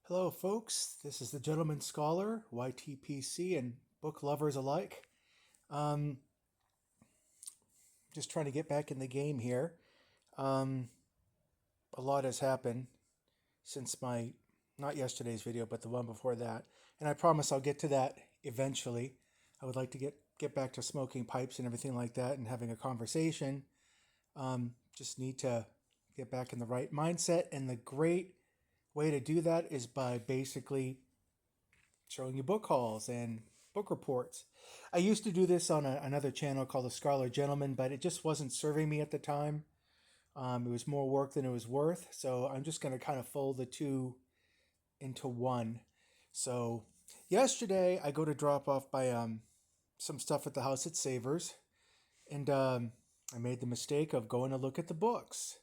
Hello, folks. This is the Gentleman Scholar, YTPC, and book lovers alike. Um, just trying to get back in the game here. Um, a lot has happened since my, not yesterday's video, but the one before that. And I promise I'll get to that eventually. I would like to get back to smoking pipes and everything like that and having a conversation. Just need to get back in the right mindset. And the great way to do that is by basically showing you book hauls and book reports. I used to do this on another channel called The Scholar Gentleman, but it just wasn't serving me at the time. It was more work than it was worth, so I'm just going to kind of fold the two into one. So yesterday I go to drop off by some stuff at the house at Savers, and I made the mistake of going to look at the books.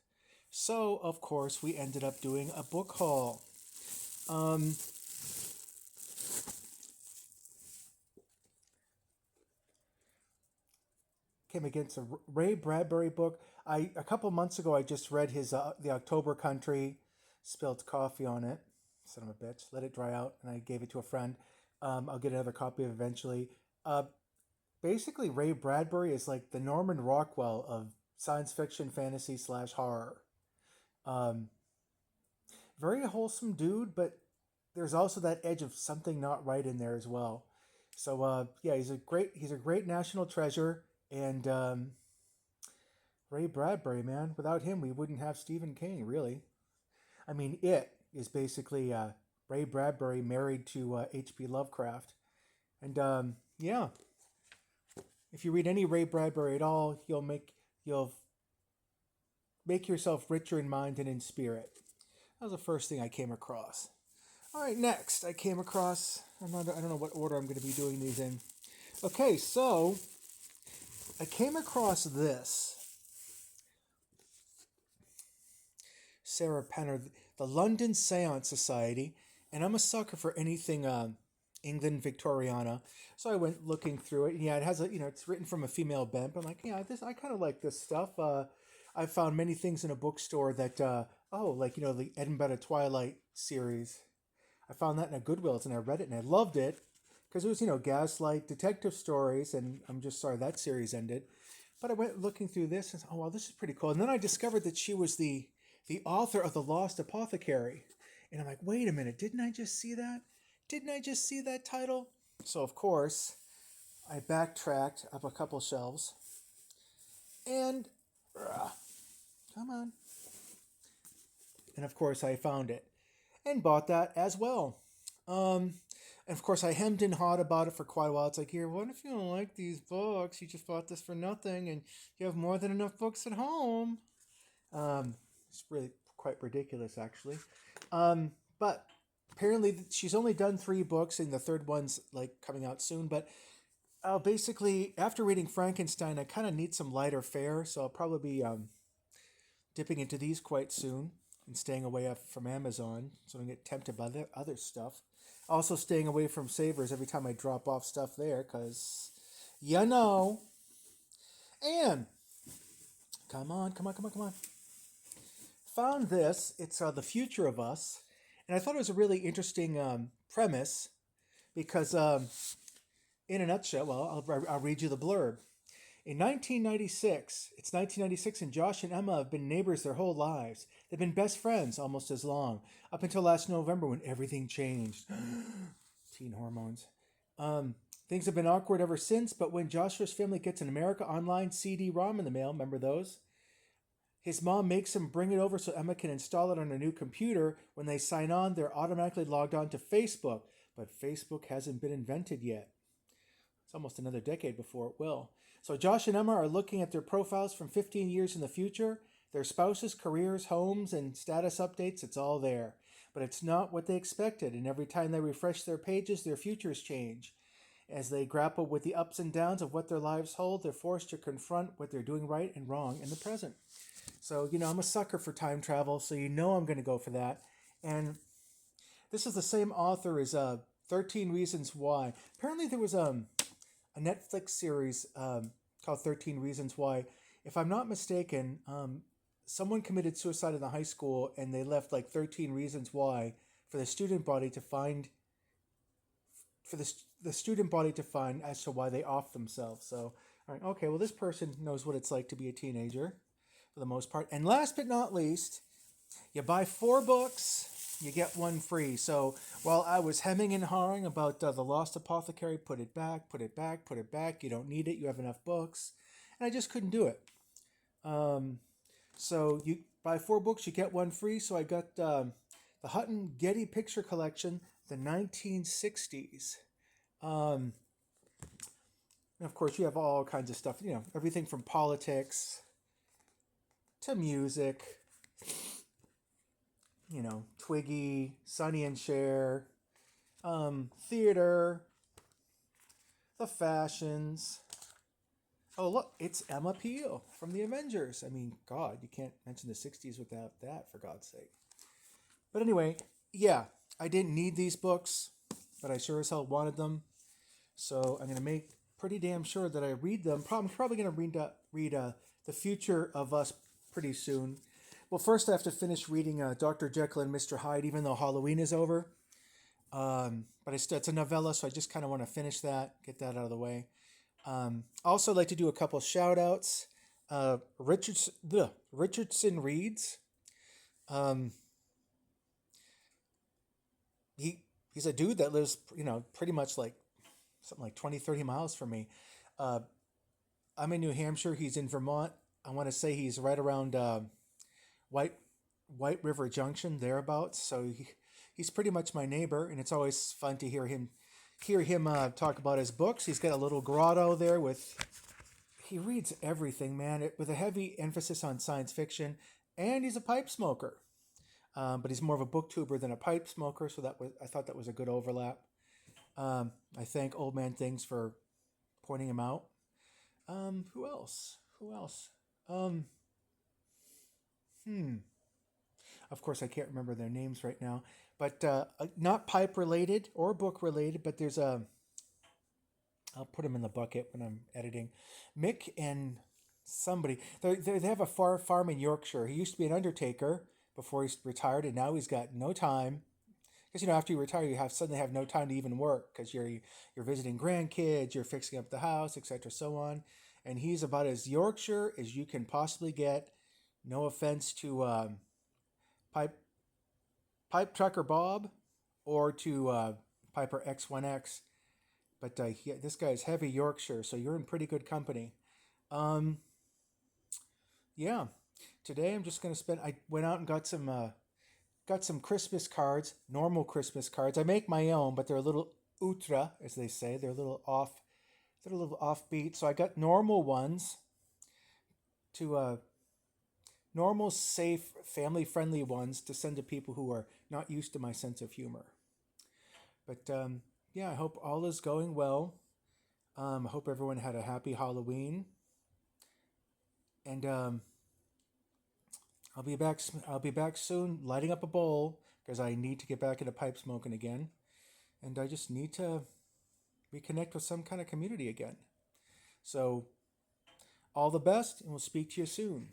So of course we ended up doing a book haul. Um, Came against a Ray Bradbury book. A couple months ago I just read his The October Country, spilled coffee on it. Son of a bitch. Let it dry out, and I gave it to a friend. I'll get another copy of it eventually. Basically, Ray Bradbury is like the Norman Rockwell of science fiction, fantasy slash horror. Um, Very wholesome dude, but there's also that edge of something not right in there as well. So yeah, he's a great national treasure, and Ray Bradbury, man. Without him, we wouldn't have Stephen King, really. I mean, it is basically Ray Bradbury married to H.P. Lovecraft, and yeah, if you read any Ray Bradbury at all, you'll make yourself richer in mind and in spirit. That was the first thing I came across. All right, next I came across. I don't know what order I'm going to be doing these in. Okay, so I came across this. Sarah Penner, the London Seance Society, and I'm a sucker for anything England Victoriana. So I went looking through it. Yeah, it has it's written from a female bent. But I'm like, yeah, I kind of like this stuff. I found many things in a bookstore that like the Edinburgh Twilight series. I found that in a Goodwill's and I read it and I loved it because it was gaslight detective stories, and I'm just sorry that series ended. But I went looking through this and oh well, this is pretty cool. And then I discovered that she was the author of The Lost Apothecary. And I'm like, wait a minute, didn't I just see that? Didn't I just see that title? So, of course, I backtracked up a couple shelves and, come on. And of course, I found it and bought that as well. And of course, I hemmed and hawed about it for quite a while. It's like, here, what if you don't like these books? You just bought this for nothing and you have more than enough books at home. It's really quite ridiculous, actually. But apparently, she's only done 3 books, and the third one's like coming out soon. But basically, after reading Frankenstein, I kind of need some lighter fare, so I'll probably be dipping into these quite soon and staying away from Amazon so I don't get tempted by the other stuff. Also, staying away from Savers every time I drop off stuff there, because you know. And come on, come on, come on, come on. Found this. It's The Future of Us, and I thought it was a really interesting premise because, in a nutshell, well, I'll read you the blurb. In 1996, it's 1996, and Josh and Emma have been neighbors their whole lives. They've been best friends almost as long, up until last November when everything changed. Teen hormones. Things have been awkward ever since, but when Joshua's family gets an America Online CD-ROM in the mail, remember those? His mom makes him bring it over so Emma can install it on her new computer. When they sign on, they're automatically logged on to Facebook, but Facebook hasn't been invented yet. It's almost another decade before it will. So Josh and Emma are looking at their profiles from 15 years in the future. Their spouses, careers, homes, and status updates, it's all there. But it's not what they expected, and every time they refresh their pages, their futures change. As they grapple with the ups and downs of what their lives hold, they're forced to confront what they're doing right and wrong in the present. So, I'm a sucker for time travel, so I'm going to go for that. And this is the same author as 13 Reasons Why. Apparently there was a Netflix series called 13 Reasons Why. If I'm not mistaken, someone committed suicide in the high school and they left like 13 reasons why for the student body to find for the student body to find as to why they off themselves. So, all right, okay, well, this person knows what it's like to be a teenager for the most part. And last but not least, you buy 4 books, you get one free. So while I was hemming and hawing about The Lost Apothecary, put it back, put it back, put it back, you don't need it, you have enough books. And I just couldn't do it. So you buy 4 books, you get one free. So I got the Hutton Getty Picture Collection, the 1960s. And of course, you have all kinds of stuff, everything from politics to music, Twiggy, Sonny and Cher, theater, the fashions. Oh, look, it's Emma Peel from the Avengers. I mean, God, you can't mention the 60s without that, for God's sake. But anyway, yeah, I didn't need these books, but I sure as hell wanted them. So I'm going to make pretty damn sure that I read them. I'm probably going to read The Future of Us pretty soon. Well, first I have to finish reading Dr. Jekyll and Mr. Hyde, even though Halloween is over. But it's a novella, so I just kind of want to finish that, get that out of the way. I also like to do a couple shout outs. Richardson Reads. He's a dude that lives, pretty much like something like 20, 30 miles from me. I'm in New Hampshire. He's in Vermont. I want to say he's right around White River Junction, thereabouts. So he's pretty much my neighbor, and it's always fun to hear him talk about his books. He's got a little grotto there he reads everything, man, with a heavy emphasis on science fiction, and he's a pipe smoker. But he's more of a booktuber than a pipe smoker, so I thought that was a good overlap. I thank Old Man Things for pointing him out. Who else? Of course, I can't remember their names right now, but not pipe related or book related, but there's I'll put them in the bucket when I'm editing. Mick and somebody, they have a farm in Yorkshire. He used to be an undertaker before he retired, and now he's got no time. Because after you retire, you suddenly have no time to even work because you're visiting grandkids, you're fixing up the house, etc., so on. And he's about as Yorkshire as you can possibly get. No offense to Pipe Trucker Bob or to Piper X1X, but this guy's heavy Yorkshire, so you're in pretty good company. Yeah. Today I'm just gonna I went out and got some Christmas cards, normal Christmas cards. I make my own, but they're a little outre, as they say. They're a little offbeat. So I got normal ones normal, safe, family-friendly ones to send to people who are not used to my sense of humor. But yeah, I hope all is going well. I hope everyone had a happy Halloween. And I'll be back soon, lighting up a bowl because I need to get back into pipe smoking again, and I just need to reconnect with some kind of community again. So, all the best, and we'll speak to you soon.